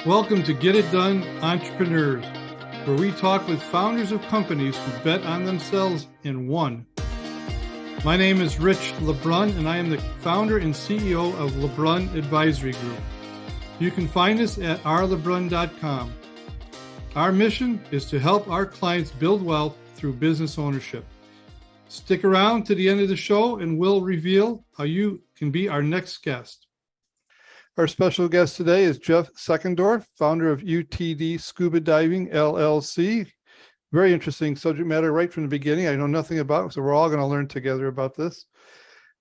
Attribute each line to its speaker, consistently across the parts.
Speaker 1: Welcome to Get It Done Entrepreneurs, where we talk with founders of companies who bet on themselves and won. My name is Rich LeBrun, and I am the founder and CEO of LeBrun Advisory Group. You can find us at rlebrun.com. Our mission is to help our clients build wealth through business ownership. Stick around to the end of the show and we'll reveal how you can be our next guest. Our special guest today is Jeff Seckendorf, founder of UTD Scuba Diving, LLC. Very interesting subject matter right from the beginning. I know nothing about it, so we're all going to learn together about this.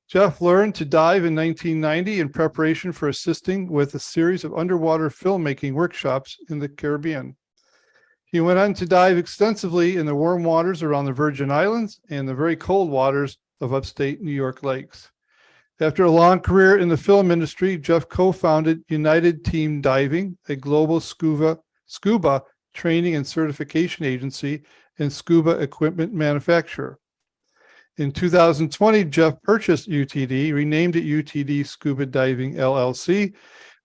Speaker 1: Jeff learned to dive in 1990 in preparation for assisting with a series of underwater filmmaking workshops in the Caribbean. He went on to dive extensively in the warm waters around the Virgin Islands and the very cold waters of upstate New York lakes. After a long career in the film industry, Jeff co-founded United Team Diving, a global scuba training and certification agency and scuba equipment manufacturer. In 2020, Jeff purchased UTD, renamed it UTD Scuba Diving LLC,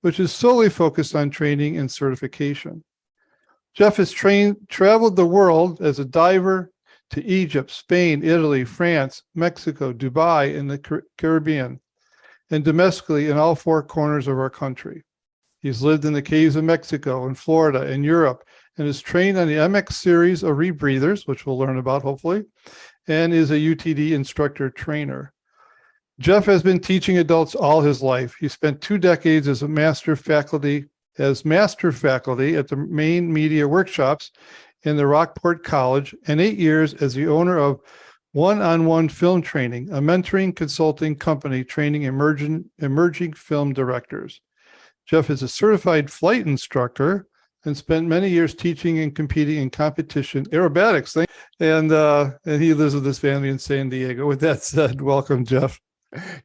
Speaker 1: which is solely focused on training and certification. Jeff has traveled the world as a diver to Egypt, Spain, Italy, France, Mexico, Dubai, and the Caribbean, and domestically in all four corners of our country. He's lived in the caves of Mexico and Florida and Europe, and is trained on the MX series of rebreathers, which we'll learn about hopefully, and is a UTD Instructor Trainer. Jeff has been teaching adults all his life. He spent 2 decades as master faculty at the Maine Media Workshops in the Rockport College, and 8 years as the owner of One-on-One Film Training, a mentoring consulting company training emerging film directors. Jeff is a certified flight instructor and spent many years teaching and competing in competition aerobatics. And he lives with his family in San Diego. With that said, welcome, Jeff.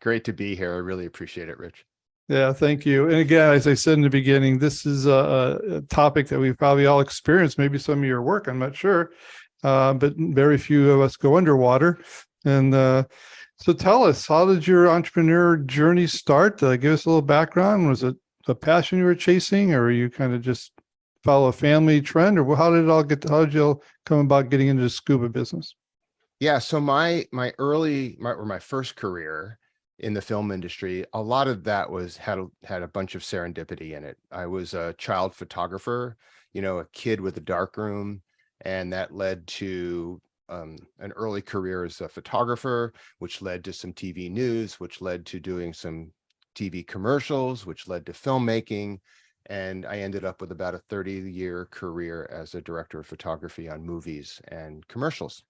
Speaker 2: Great to be here. I really appreciate it, Rich.
Speaker 1: Yeah, thank you. And again, as I said in the beginning, this is a topic that we've probably all experienced, maybe some of your work, I'm not sure, but very few of us go underwater. And so tell us, how did your entrepreneur journey start? Give us a little background. Was it a passion you were chasing, or you kind of just follow a family trend, or how did you all come about getting into the scuba business?
Speaker 2: Yeah, so my first career in the film industry, a lot of that had a bunch of serendipity in it. I was a child photographer, a kid with a darkroom, and that led to an early career as a photographer, which led to some TV news, which led to doing some TV commercials, which led to filmmaking. And I ended up with about a 30-year career as a director of photography on movies and commercials.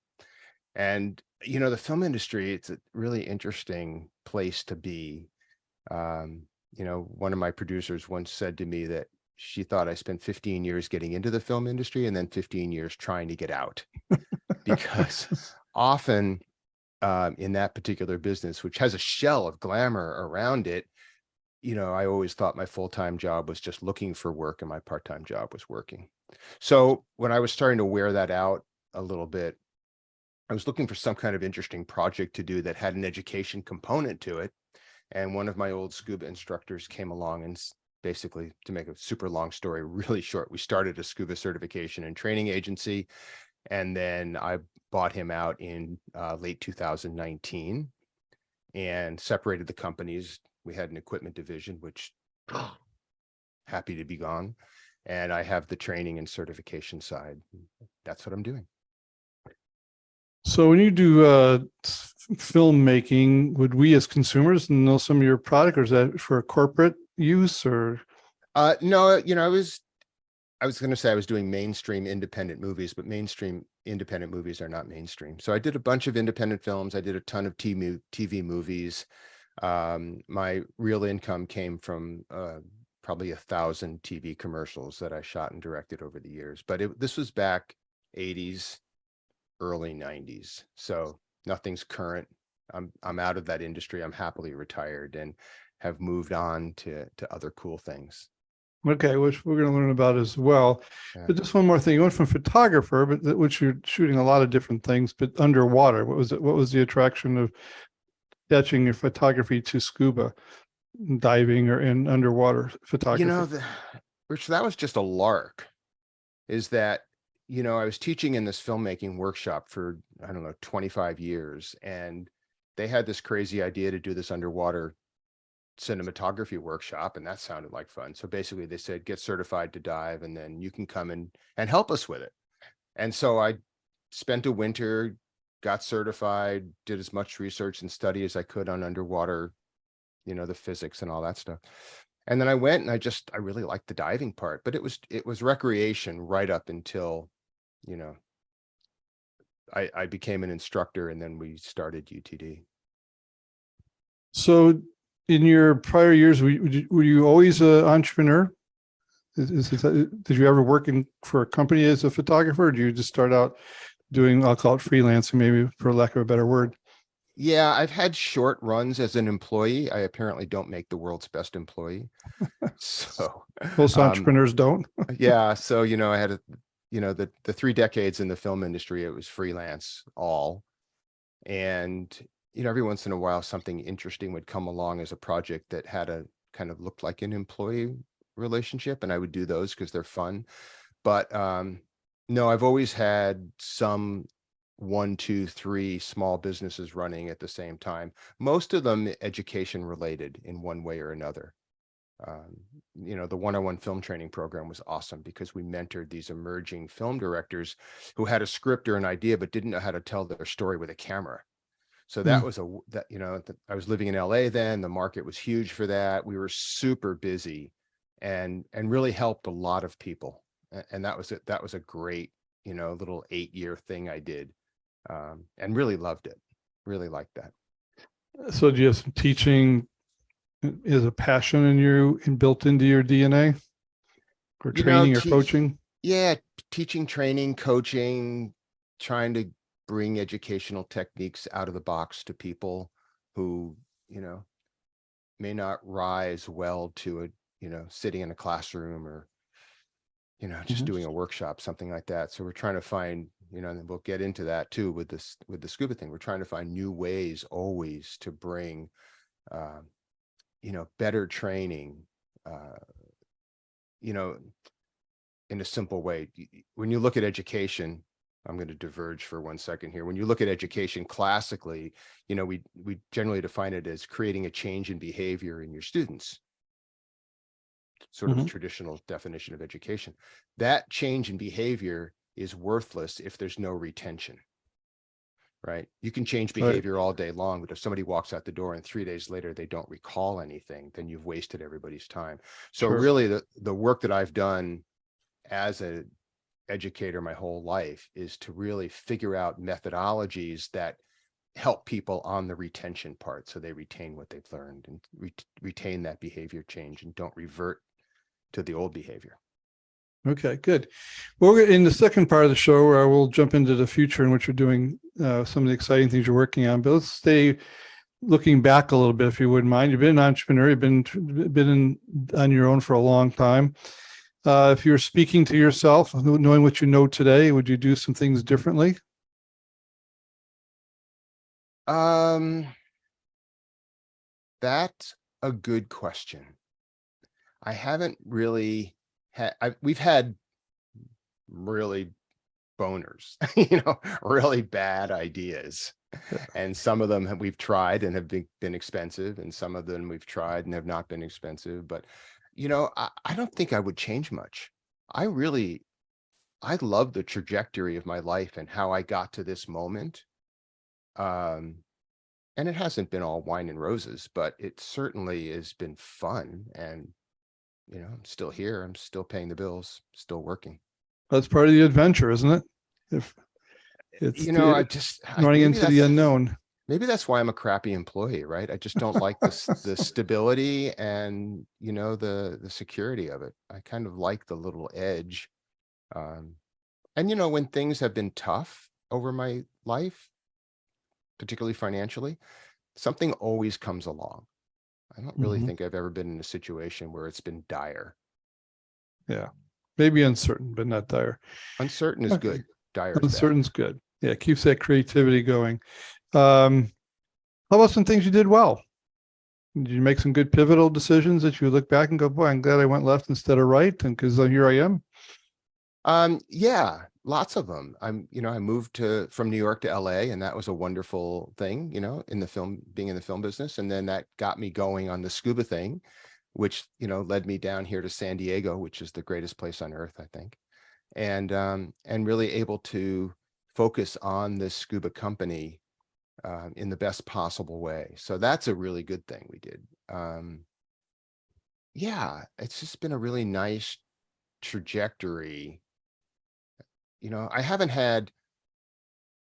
Speaker 2: And, the film industry, it's a really interesting place to be. One of my producers once said to me that she thought I spent 15 years getting into the film industry and then 15 years trying to get out. Because often in that particular business, which has a shell of glamour around it, I always thought my full-time job was just looking for work and my part-time job was working. So when I was starting to wear that out a little bit, I was looking for some kind of interesting project to do that had an education component to it. And one of my old scuba instructors came along, and basically, to make a super long story really short, we started a scuba certification and training agency. And then I bought him out in late 2019 and separated the companies. We had an equipment division, which happy to be gone. And I have the training and certification side. That's what I'm doing.
Speaker 1: So when you do filmmaking, would we as consumers know some of your product, or is that for corporate use? Or
Speaker 2: no, I was going to say I was doing mainstream independent movies, but mainstream independent movies are not mainstream. So I did a bunch of independent films. I did a ton of TV movies. My real income came from probably 1,000 TV commercials that I shot and directed over the years. But this was back 80s, early 90s. So nothing's current. I'm out of that industry. I'm happily retired and have moved on to other cool things.
Speaker 1: Okay, which we're going to learn about as well. Yeah. But just one more thing. You went from photographer, which you're shooting a lot of different things, but underwater. What was it? What was the attraction of attaching your photography to scuba diving or in underwater photography?
Speaker 2: which that was just a lark, is that, I was teaching in this filmmaking workshop for, I don't know, 25 years. And they had this crazy idea to do this underwater cinematography workshop. And that sounded like fun. So basically they said, get certified to dive, and then you can come in and help us with it. And so I spent a winter, got certified, did as much research and study as I could on underwater, the physics and all that stuff. And then I went and I really liked the diving part, but it was recreation right up until, I became an instructor, and then we started UTD.
Speaker 1: So in your prior years, were you always an entrepreneur? Did you ever work for a company as a photographer, or did you just start out doing, I'll call it freelancing, maybe for lack of a better word?
Speaker 2: Yeah, I've had short runs as an employee. I apparently don't make the world's best employee. So
Speaker 1: Most entrepreneurs don't.
Speaker 2: yeah. So, I had the 3 decades in the film industry, it was freelance all. And, every once in a while, something interesting would come along as a project that had a kind of looked like an employee relationship. And I would do those because they're fun. But no, I've always had some 1, 2, 3 small businesses running at the same time, most of them education related in one way or another. The one-on-one film training program was awesome because we mentored these emerging film directors who had a script or an idea, but didn't know how to tell their story with a camera. So that was I was living in LA then. The market was huge for that. We were super busy and really helped a lot of people. And that was it. That was a great, little 8-year thing I did. And really loved it. Really liked that.
Speaker 1: So do you have some teaching is a passion in you and built into your DNA, or training or coaching?
Speaker 2: Yeah, teaching, training, coaching, trying to bring educational techniques out of the box to people who, may not rise well to sitting in a classroom or, just doing a workshop, something like that. So we're trying to find, and we'll get into that too with the scuba thing. We're trying to find new ways always to bring, better training, in a simple way. When you look at education, I'm going to diverge for 1 second here. When you look at education classically, we generally define it as creating a change in behavior in your students. Sort of a traditional definition of education. That change in behavior is worthless if there's no retention. Right? You can change behavior all day long, but if somebody walks out the door and 3 days later they don't recall anything, then you've wasted everybody's time. So really the work that I've done as an educator my whole life is to really figure out methodologies that help people on the retention part, so they retain what they've learned and retain that behavior change and don't revert to the old behavior.
Speaker 1: Okay, good. Well, in the second part of the show, where we'll jump into the future in which you're doing some of the exciting things you're working on, but let's stay looking back a little bit, if you wouldn't mind. You've been an entrepreneur, you've been on your own for a long time. If you're speaking to yourself, knowing what you know today, would you do some things differently?
Speaker 2: That's a good question. I haven't really we've had really boners, really bad ideas. And some of them we've tried and have been expensive, and some of them we've tried and have not been expensive. But, I don't think I would change much. I love the trajectory of my life and how I got to this moment. And it hasn't been all wine and roses, but it certainly has been fun. And, I'm still here. I'm still paying the bills, still working.
Speaker 1: That's part of the adventure, isn't it? If it's running into the unknown.
Speaker 2: Maybe that's why I'm a crappy employee, right? I just don't like the stability and, the security of it. I kind of like the little edge. And, when things have been tough over my life, particularly financially, something always comes along. I don't really think I've ever been in a situation where it's been dire.
Speaker 1: Yeah. Maybe uncertain, but not dire.
Speaker 2: Uncertain is good. Dire is
Speaker 1: Uncertain's good. Yeah. It keeps that creativity going. How about some things you did well? Did you make some good pivotal decisions that you look back and go, boy, I'm glad I went left instead of right, and because here I am?
Speaker 2: Yeah, lots of them. I moved from New York to LA, and that was a wonderful thing, in the being in the film business. And then that got me going on the scuba thing, which, led me down here to San Diego, which is the greatest place on earth, I think. And really able to focus on this scuba company in the best possible way. So that's a really good thing we did. Yeah, it's just been a really nice trajectory. I haven't had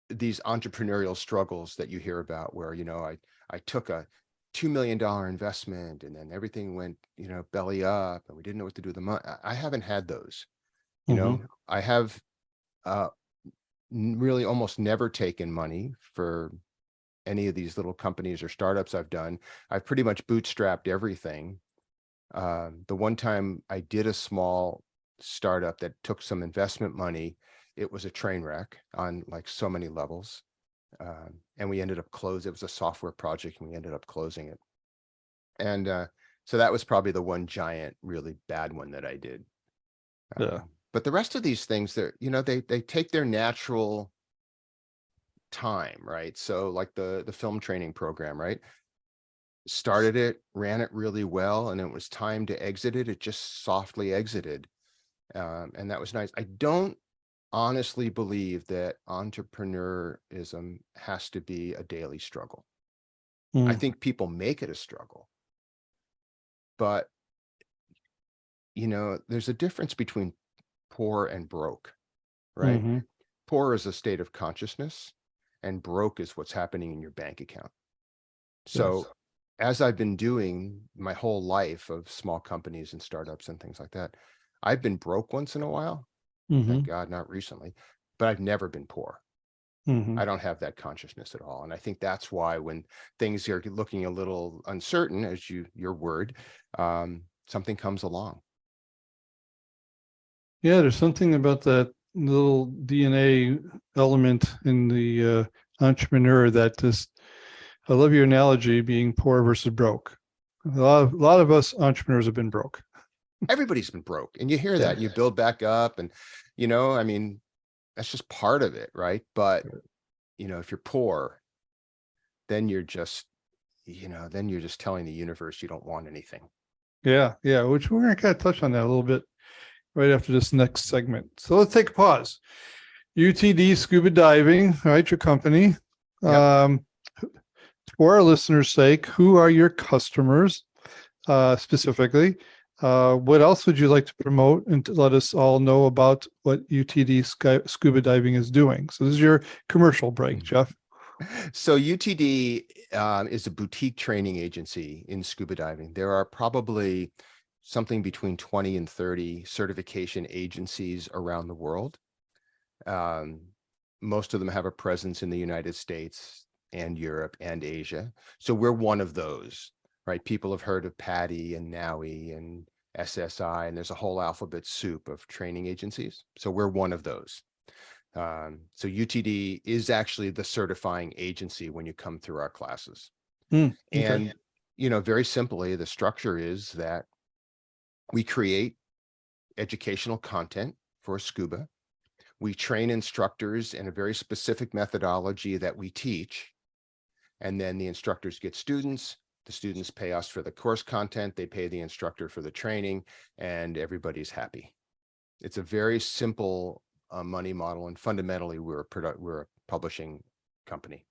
Speaker 2: these entrepreneurial struggles that you hear about where, I took a $2 million investment and then everything went, belly up and we didn't know what to do with the money. I haven't had those. I have really almost never taken money for any of these little companies or startups I've done. I've pretty much bootstrapped everything. The one time I did a small startup that took some investment money, it was a train wreck on like so many levels. And we ended up closing. It was a software project and we ended up closing it. And so that was probably the one giant, really bad one that I did.
Speaker 1: Yeah.
Speaker 2: But the rest of these things, they take their natural time, right? So like the film training program, right? Started it, ran it really well, and it was time to exit it. It just softly exited. And that was nice. I don't honestly believe that entrepreneurism has to be a daily struggle. I think people make it a struggle. But, there's a difference between poor and broke, right?
Speaker 1: Mm-hmm.
Speaker 2: Poor is a state of consciousness, and broke is what's happening in your bank account. So,
Speaker 1: Yes.
Speaker 2: as I've been doing my whole life of small companies and startups and things like that, I've been broke once in a while.
Speaker 1: Mm-hmm.
Speaker 2: Thank God, not recently, but I've never been poor.
Speaker 1: Mm-hmm.
Speaker 2: I don't have that consciousness at all. And I think that's why when things are looking a little uncertain, as your word, something comes along.
Speaker 1: Yeah, there's something about that little DNA element in the entrepreneur that just, I love your analogy being poor versus broke. A lot of us entrepreneurs have been broke.
Speaker 2: Everybody's been broke, and you hear
Speaker 1: Yeah.
Speaker 2: that and you build back up, and I mean, that's just part of it, right? But if you're poor, then you're just telling the universe you don't want anything.
Speaker 1: Yeah. Yeah. Which we're going to kind of touch on that a little bit right after this next segment. So let's take a pause. UTD Scuba Diving, right? Your company.
Speaker 2: Yep.
Speaker 1: For our listeners' sake, who are your customers specifically? What else would you like to promote and to let us all know about what UTD Scuba Diving is doing? So this is your commercial break, Jeff.
Speaker 2: So UTD is a boutique training agency in scuba diving. There are probably something between 20 and 30 certification agencies around the world. Most of them have a presence in the United States and Europe and Asia. So we're one of those, right? People have heard of PADI and NAUI and SSI, and there's a whole alphabet soup of training agencies. So we're one of those. So UTD is actually the certifying agency when you come through our classes.
Speaker 1: Okay.
Speaker 2: And, very simply, the structure is that we create educational content for scuba. We train instructors in a very specific methodology that we teach. And then the instructors get students. The students pay us for the course content. They pay the instructor for the training, and everybody's happy. It's a very simple money model, and fundamentally we're a publishing company,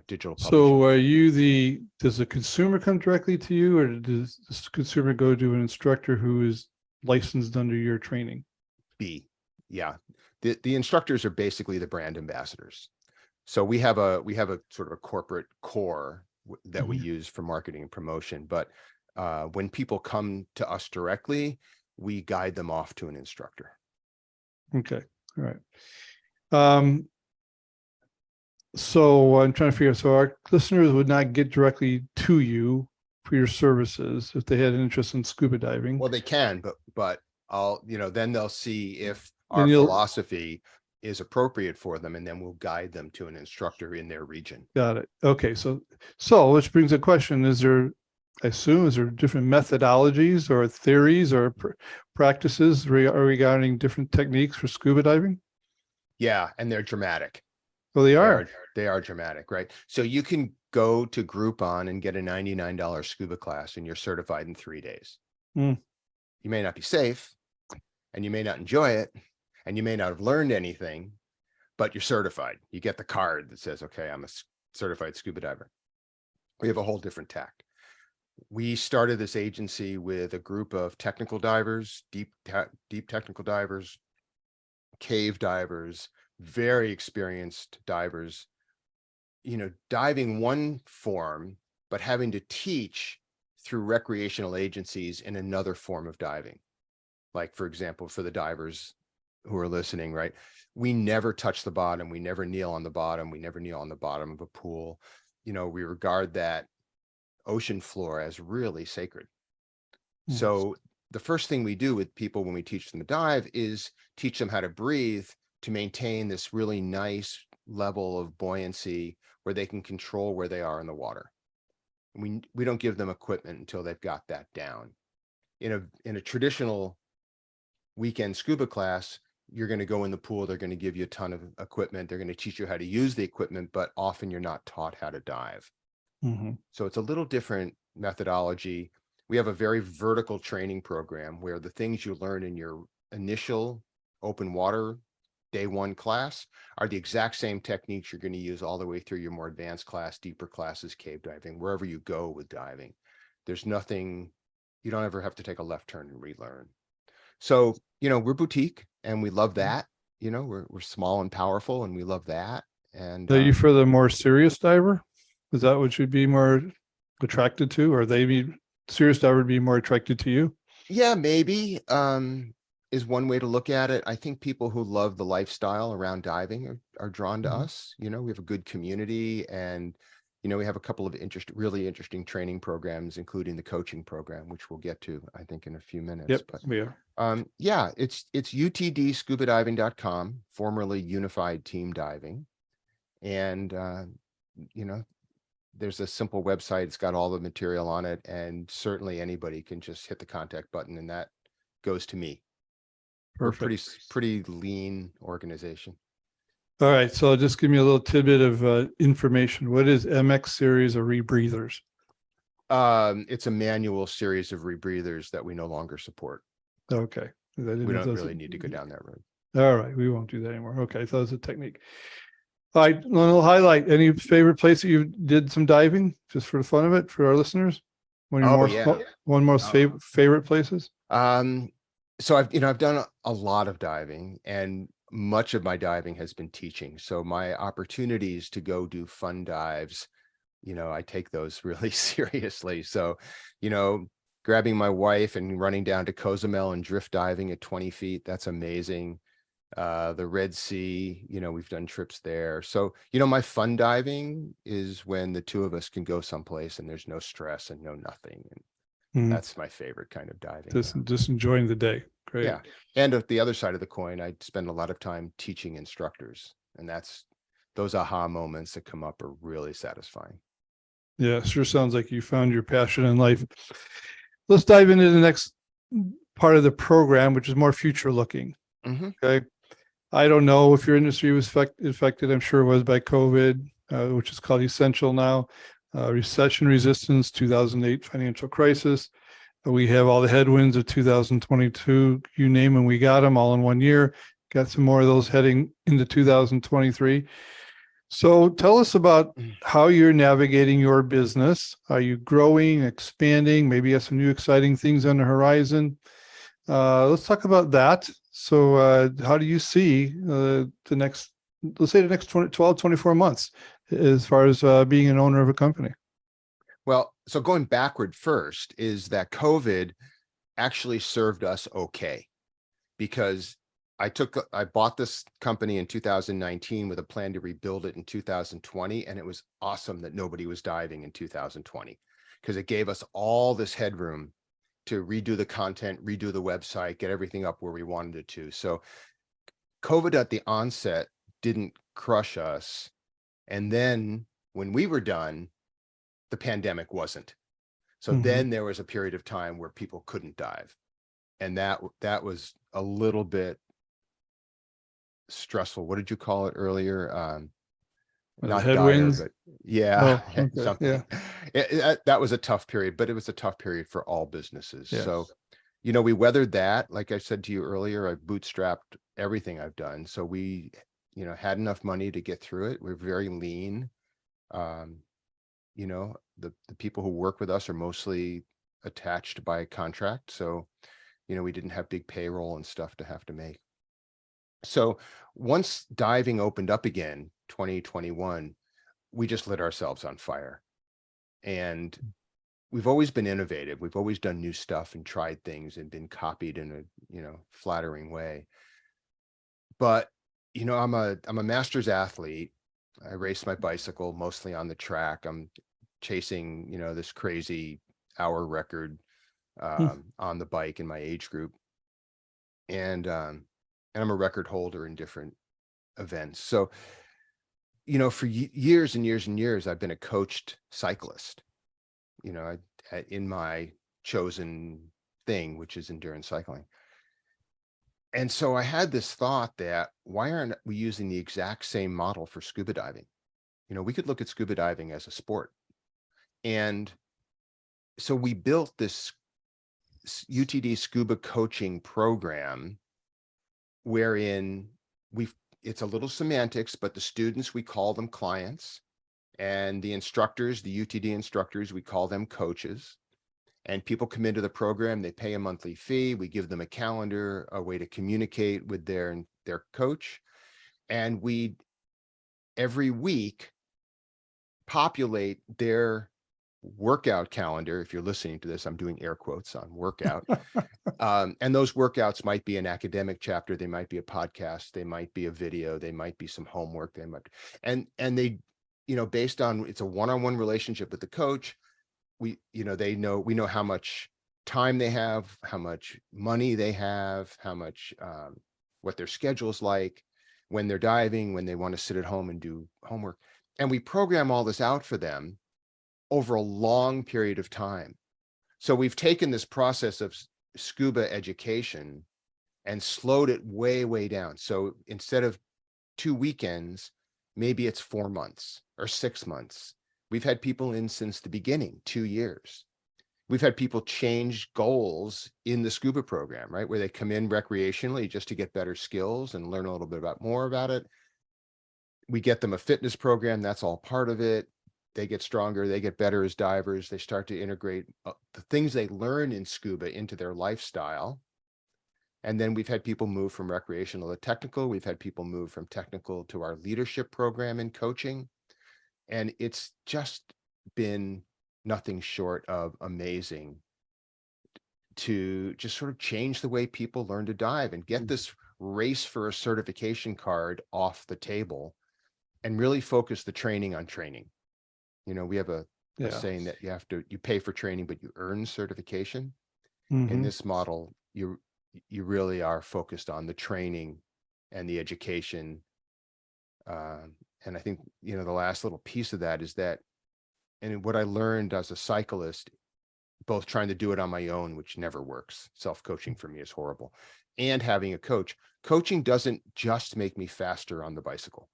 Speaker 2: digital publishing.
Speaker 1: So does the consumer come directly to you, or does the consumer go to an instructor who is licensed under your training?
Speaker 2: Yeah. The instructors are basically the brand ambassadors. So we have a sort of a corporate core that we use for marketing and promotion. But when people come to us directly, we guide them off to an instructor.
Speaker 1: Okay. All right. So I'm trying to figure out, so our listeners would not get directly to you for your services if they had an interest in scuba diving.
Speaker 2: Well, they can, but then they'll see if our philosophy is appropriate for them, and then we'll guide them to an instructor in their region.
Speaker 1: Got it. Okay. So which brings a question. Is there different methodologies or theories or practices regarding different techniques for scuba diving?
Speaker 2: Yeah, and they're dramatic.
Speaker 1: Well, they are.
Speaker 2: They are dramatic, right? So you can go to Groupon and get a $99 scuba class, and you're certified in 3 days.
Speaker 1: Mm.
Speaker 2: You may not be safe, and you may not enjoy it, and you may not have learned anything, but you're certified. You get the card that says, okay, I'm a certified scuba diver. We have a whole different tact. We started this agency with a group of technical divers, deep technical divers, cave divers, very experienced divers, diving one form, but having to teach through recreational agencies in another form of diving. Like, for example, for the divers who are listening, right? We never touch the bottom. We never kneel on the bottom. We never kneel on the bottom of a pool. We regard that ocean floor as really sacred.
Speaker 1: Yes.
Speaker 2: So the first thing we do with people when we teach them to dive is teach them how to breathe to maintain this really nice level of buoyancy where they can control where they are in the water. We don't give them equipment until they've got that down. In a traditional weekend scuba class, you're going to go in the pool, they're going to give you a ton of equipment, they're going to teach you how to use the equipment, but often you're not taught how to dive.
Speaker 1: Mm-hmm.
Speaker 2: So it's a little different methodology. We have a very vertical training program where the things you learn in your initial open water day one class are the exact same techniques you're going to use all the way through your more advanced class, deeper classes, cave diving, wherever you go with diving. There's nothing, you don't ever have to take a left turn and relearn. So, we're boutique and we love that. We're small and powerful and we love that. And
Speaker 1: Are you for the more serious diver? Is that what you'd be more attracted to, or serious diver would be more attracted to you?
Speaker 2: Yeah, maybe is one way to look at it. I think people who love the lifestyle around diving are drawn to us. We have a good community, and we have a couple of really interesting training programs, including the coaching program, which we'll get to, I think, in a few minutes.
Speaker 1: Yep,
Speaker 2: but
Speaker 1: we are.
Speaker 2: Yeah, it's utdscubadiving.com, formerly Unified Team Diving, and there's a simple website. It's got all the material on it, and certainly anybody can just hit the contact button, and that goes to me.
Speaker 1: Perfect.
Speaker 2: We're pretty lean organization.
Speaker 1: All right, so just give me a little tidbit of information. What is MX series of rebreathers?
Speaker 2: It's a manual series of rebreathers that we no longer support.
Speaker 1: Okay.
Speaker 2: We don't really need to go down that road.
Speaker 1: All right, we won't do that anymore. Okay, so it's a technique. All right, we'll highlight any favorite place that you did some diving, just for the fun of it, for our listeners. One of your most favorite places.
Speaker 2: So I've done a lot of diving, and much of my diving has been teaching. So my opportunities to go do fun dives, I take those really seriously. So, grabbing my wife and running down to Cozumel and drift diving at 20 feet, that's amazing. The Red Sea, we've done trips there. So, my fun diving is when the two of us can go someplace and there's no stress and no nothing. And that's my favorite kind of diving.
Speaker 1: Just enjoying the day. Great.
Speaker 2: Yeah. And at the other side of the coin, I spend a lot of time teaching instructors, and those aha moments that come up are really satisfying.
Speaker 1: Yeah, sure sounds like you found your passion in life. Let's dive into the next part of the program, which is more future looking.
Speaker 2: Mm-hmm.
Speaker 1: Okay. I don't know if your industry was affected. I'm sure it was by COVID, which is called essential now. Recession resistance, 2008 financial crisis. We have all the headwinds of 2022. You name them, we got them all in 1 year. Got some more of those heading into 2023. So tell us about how you're navigating your business. Are you growing, expanding? Maybe you have some new exciting things on the horizon. Let's talk about that. So how do you see the next 12, 24 months as far as being an owner of a company?
Speaker 2: Well, so going backward first is that COVID actually served us okay, because I bought this company in 2019 with a plan to rebuild it in 2020. And it was awesome that nobody was diving in 2020, because it gave us all this headroom to redo the content, redo the website, get everything up where we wanted it to. So COVID at the onset didn't crush us. And then when we were done, the pandemic wasn't. So then there was a period of time where people couldn't dive. And that was a little bit stressful. What did you call it earlier? Not
Speaker 1: headwinds.
Speaker 2: dire, but yeah,
Speaker 1: Oh, okay.
Speaker 2: something. That was a tough period, but it was a tough period for all businesses.
Speaker 1: Yes.
Speaker 2: So, we weathered that. Like I said to you earlier, I bootstrapped everything I've done. So we, had enough money to get through it. We're very lean. The people who work with us are mostly attached by contract. So, we didn't have big payroll and stuff to have to make. So once diving opened up again, 2021, we just lit ourselves on fire. And we've always been innovative. We've always done new stuff and tried things and been copied in a, flattering way. But, I'm a master's athlete. I race my bicycle mostly on the track. I'm chasing, this crazy hour record on the bike in my age group. And I'm a record holder in different events. So, for years and years and years, I've been a coached cyclist, in my chosen thing, which is endurance cycling. And so I had this thought that why aren't we using the exact same model for scuba diving? We could look at scuba diving as a sport. And so we built this UTD scuba coaching program wherein it's a little semantics, but the students, we call them clients, and the instructors, the UTD instructors, we call them coaches. And people come into the program, they pay a monthly fee. We give them a calendar, a way to communicate with their coach. And we, every week, populate their workout calendar. If you're listening to this, I'm doing air quotes on workout. And those workouts might be an academic chapter. They might be a podcast. They might be a video. They might be some homework. They might, and they, based on, it's a one-on-one relationship with the coach. We know how much time they have, how much money they have, how much, what their schedule's like, when they're diving, when they want to sit at home and do homework. And we program all this out for them over a long period of time. So we've taken this process of scuba education and slowed it way, way down. So instead of 2 weekends, maybe it's 4 months or 6 months. We've had people in since the beginning, 2 years. We've had people change goals in the scuba program, right? Where they come in recreationally just to get better skills and learn a little bit more about it. We get them a fitness program. That's all part of it. They get stronger. They get better as divers. They start to integrate the things they learn in scuba into their lifestyle. And then we've had people move from recreational to technical. We've had people move from technical to our leadership program in coaching. And it's just been nothing short of amazing to just sort of change the way people learn to dive and get this race for a certification card off the table and really focus the training on training. We have a saying that you pay for training, but you earn certification. In this model, you really are focused on the training and the education. And I think, the last little piece of that is that, and what I learned as a cyclist, both trying to do it on my own, which never works. Self-coaching for me is horrible. And having a coach. Coaching doesn't just make me faster on the bicycle.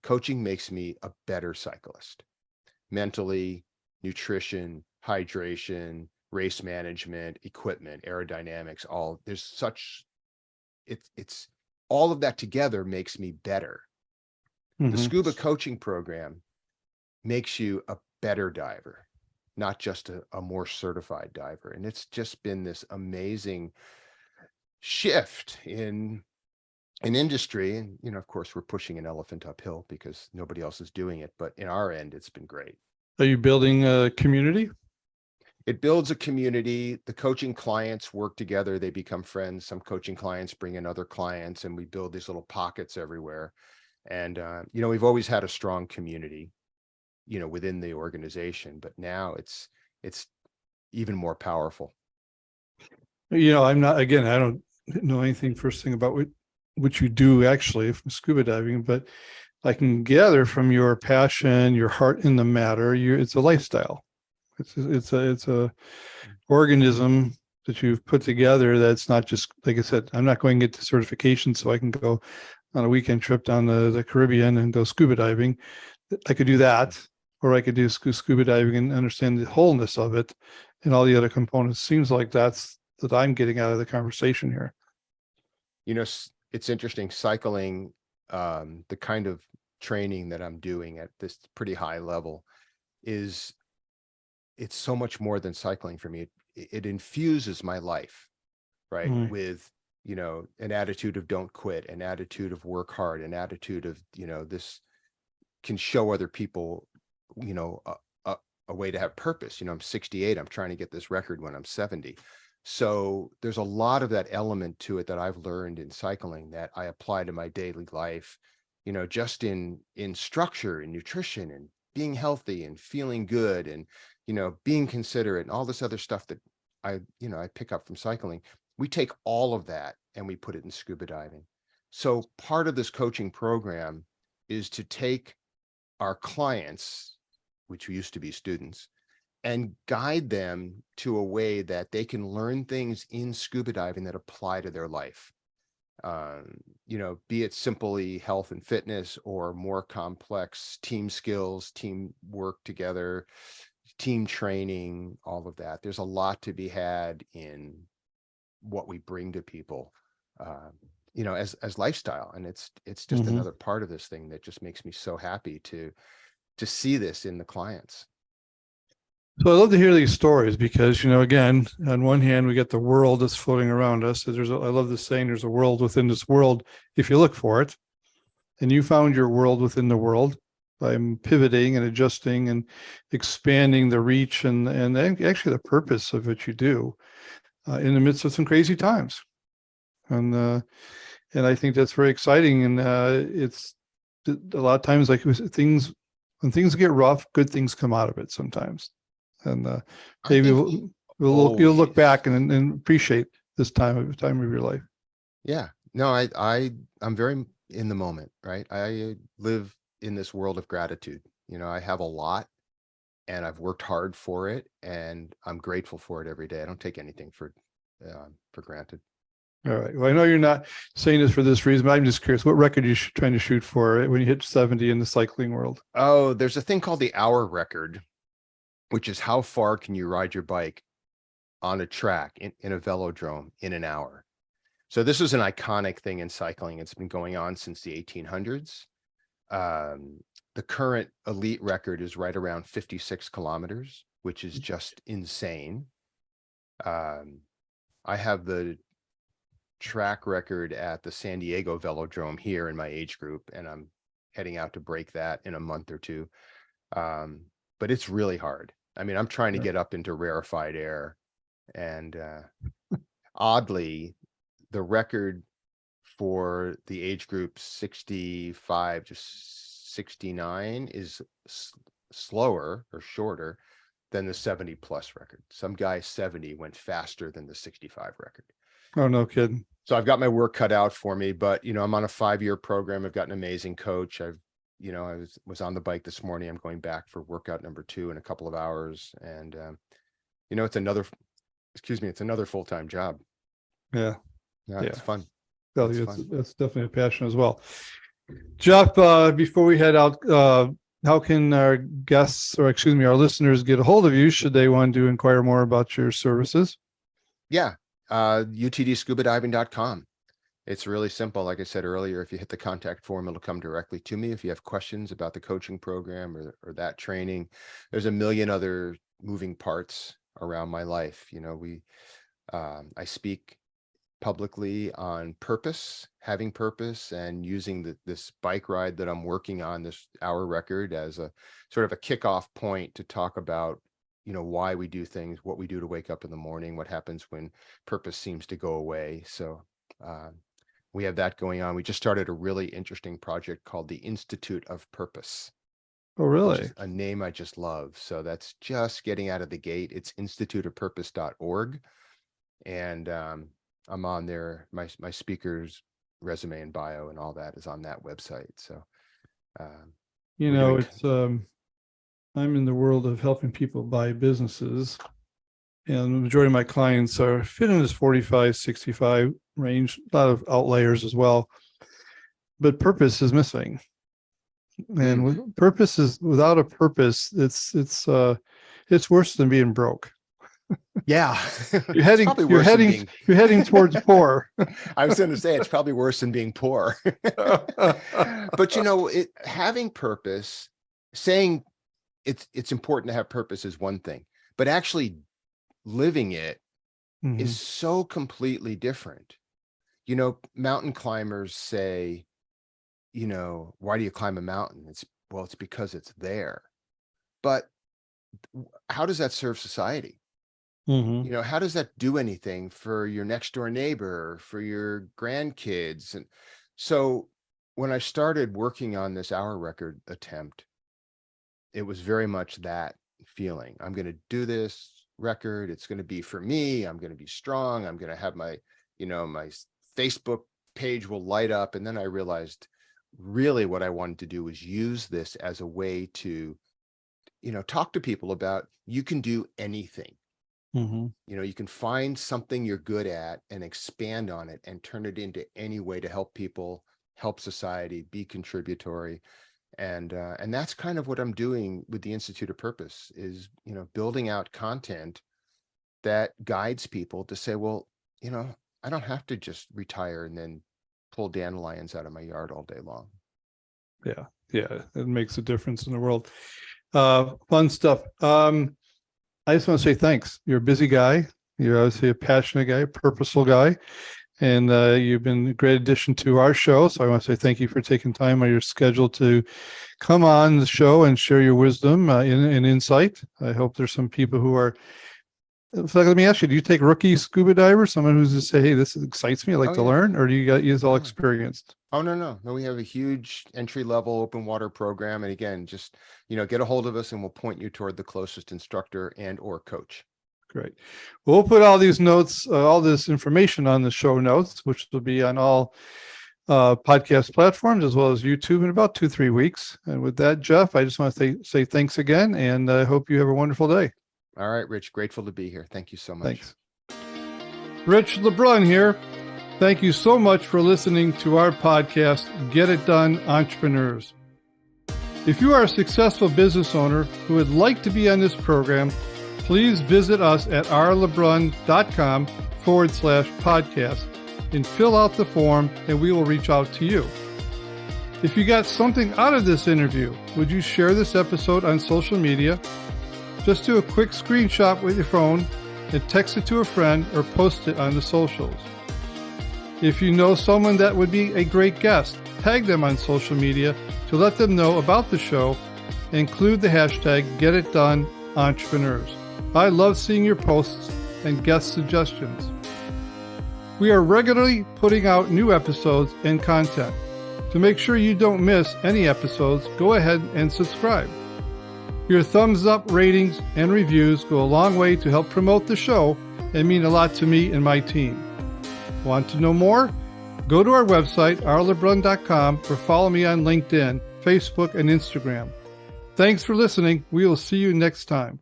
Speaker 2: Coaching makes me a better cyclist. Mentally, nutrition, hydration, race management, equipment, aerodynamics, it's all of that together makes me better. The scuba coaching program makes you a better diver, not just a more certified diver. And it's just been this amazing shift in an industry. And, of course, we're pushing an elephant uphill because nobody else is doing it. But in our end, it's been great.
Speaker 1: Are you building a community?
Speaker 2: It builds a community. The coaching clients work together. They become friends. Some coaching clients bring in other clients, and we build these little pockets everywhere. And, we've always had a strong community, within the organization, but now it's even more powerful.
Speaker 1: I'm not, again, I don't know anything first thing about which you do actually from scuba diving, but I can gather from your passion, your heart in the matter, it's a lifestyle. It's a organism that you've put together that's not just, like I said, I'm not going to get the certification so I can go on a weekend trip down the Caribbean and go scuba diving. I could do that, or I could do scuba diving and understand the wholeness of it and all the other components. Seems like that's that I'm getting out of the conversation here.
Speaker 2: It's interesting cycling, the kind of training that I'm doing at this pretty high level is it's so much more than cycling for me. It infuses my life, right?
Speaker 1: Mm.
Speaker 2: With, an attitude of don't quit, an attitude of work hard, an attitude of, this can show other people, a way to have purpose. I'm 68. I'm trying to get this record when I'm 70. So there's a lot of that element to it that I've learned in cycling that I apply to my daily life, just in structure and nutrition and being healthy and feeling good and, being considerate and all this other stuff that I pick up from cycling. We take all of that and we put it in scuba diving. So part of this coaching program is to take our clients, which used to be students, and guide them to a way that they can learn things in scuba diving that apply to their life. Be it simply health and fitness or more complex team skills, team work together, team training, all of that. There's a lot to be had in what we bring to people, as lifestyle. And it's just another part of this thing that just makes me so happy to see this in the clients.
Speaker 1: So I love to hear these stories because, again, on one hand, we get the world that's floating around us. So I love this saying, there's a world within this world if you look for it. And you found your world within the world by pivoting and adjusting and expanding the reach and actually the purpose of what you do in the midst of some crazy times. And I think that's very exciting. And it's a lot of times, like when things get rough, good things come out of it sometimes. And maybe you'll look back and appreciate this time of your life.
Speaker 2: Yeah, no, I'm very in the moment, right? I live in this world of gratitude. I have a lot and I've worked hard for it and I'm grateful for it every day. I don't take anything for granted.
Speaker 1: All right. Well, I know you're not saying this for this reason, but I'm just curious, what record are you trying to shoot for when you hit 70 in the cycling world?
Speaker 2: Oh, there's a thing called the hour record, which is how far can you ride your bike on a track in a velodrome in an hour. So this is an iconic thing in cycling. It's been going on since the 1800s. The current elite record is right around 56 kilometers, which is just insane. I have the track record at the San Diego Velodrome here in my age group, and I'm heading out to break that in a month or two. But it's really hard. I mean, I'm trying to get up into rarefied air, and oddly, the record for the age group 65 to 69 is slower or shorter than the 70 plus record. Some guy 70 went faster than the 65 record.
Speaker 1: Oh, no kidding.
Speaker 2: So I've got my work cut out for me, but I'm on a 5-year program. I've got an amazing coach. I was on the bike this morning. I'm going back for workout number 2 in a couple of hours. And, it's another full-time job.
Speaker 1: Yeah.
Speaker 2: It's fun.
Speaker 1: Well, that's definitely a passion as well. Jeff, before we head out, how can our guests, or excuse me, our listeners get a hold of you should they want to inquire more about your services?
Speaker 2: Yeah. UTDscubadiving.com. It's really simple. Like I said earlier, if you hit the contact form, it'll come directly to me. If you have questions about the coaching program or that training, there's a million other moving parts around my life. I speak publicly on purpose, having purpose, and using this bike ride that I'm working on, this hour record, as a sort of a kickoff point to talk about why we do things, what we do to wake up in the morning, what happens when purpose seems to go away. So we have that going on. We just started a really interesting project called the Institute of Purpose.
Speaker 1: Oh, really?
Speaker 2: Which is a name I just love. So that's just getting out of the gate. It's instituteofpurpose.org. And I'm on there. My speakers resume and bio and all that is on that website. So,
Speaker 1: it's I'm in the world of helping people buy businesses, and the majority of my clients are fit in this 45, 65 range, a lot of outliers as well. But purpose is missing. And purpose is without a purpose, it's worse than being broke.
Speaker 2: Yeah.
Speaker 1: You're heading towards poor.
Speaker 2: I was going to say it's probably worse than being poor. But having purpose, saying it's important to have purpose is one thing, but actually living it is so completely different. Mountain climbers say, why do you climb a mountain? It's because it's there. But how does that serve society? How does that do anything for your next door neighbor, for your grandkids? And so when I started working on this hour record attempt, it was very much that feeling. I'm going to do this record. It's going to be for me. I'm going to be strong. I'm going to have my Facebook page will light up. And then I realized really what I wanted to do was use this as a way to, talk to people about you can do anything. You can find something you're good at and expand on it and turn it into any way to help people, help society, be contributory. And that's kind of what I'm doing with the Institute of Purpose is, building out content that guides people to say, well, I don't have to just retire and then pull dandelions out of my yard all day long.
Speaker 1: Yeah. It makes a difference in the world. Fun stuff. I just want to say thanks. You're a busy guy. You're obviously a passionate guy, purposeful guy, and you've been a great addition to our show. So I want to say thank you for taking time on your schedule to come on the show and share your wisdom and insight. I hope there's some people who are. So let me ask you: do you take rookie scuba divers, someone who's just say, "Hey, this excites me. I'd like to learn," or do you use all experienced?
Speaker 2: Oh, no. We have a huge entry-level open water program. And again, just, get a hold of us and we'll point you toward the closest instructor and or coach.
Speaker 1: Great. We'll put all these notes, all this information on the show notes, which will be on all podcast platforms as well as YouTube in about 2-3 weeks. And with that, Jeff, I just want to say thanks again, and I hope you have a wonderful day.
Speaker 2: All right, Rich. Grateful to be here. Thank you so much.
Speaker 1: Thanks. Rich LeBrun here. Thank you so much for listening to our podcast, Get It Done, Entrepreneurs. If you are a successful business owner who would like to be on this program, please visit us at rlebrun.com/podcast and fill out the form, and we will reach out to you. If you got something out of this interview, would you share this episode on social media? Just do a quick screenshot with your phone and text it to a friend or post it on the socials. If you know someone that would be a great guest, tag them on social media to let them know about the show and include the hashtag GetItDoneEntrepreneurs. I love seeing your posts and guest suggestions. We are regularly putting out new episodes and content. To make sure you don't miss any episodes, go ahead and subscribe. Your thumbs up, ratings, and reviews go a long way to help promote the show and mean a lot to me and my team. Want to know more? Go to our website, rlebrun.com, or follow me on LinkedIn, Facebook, and Instagram. Thanks for listening. We will see you next time.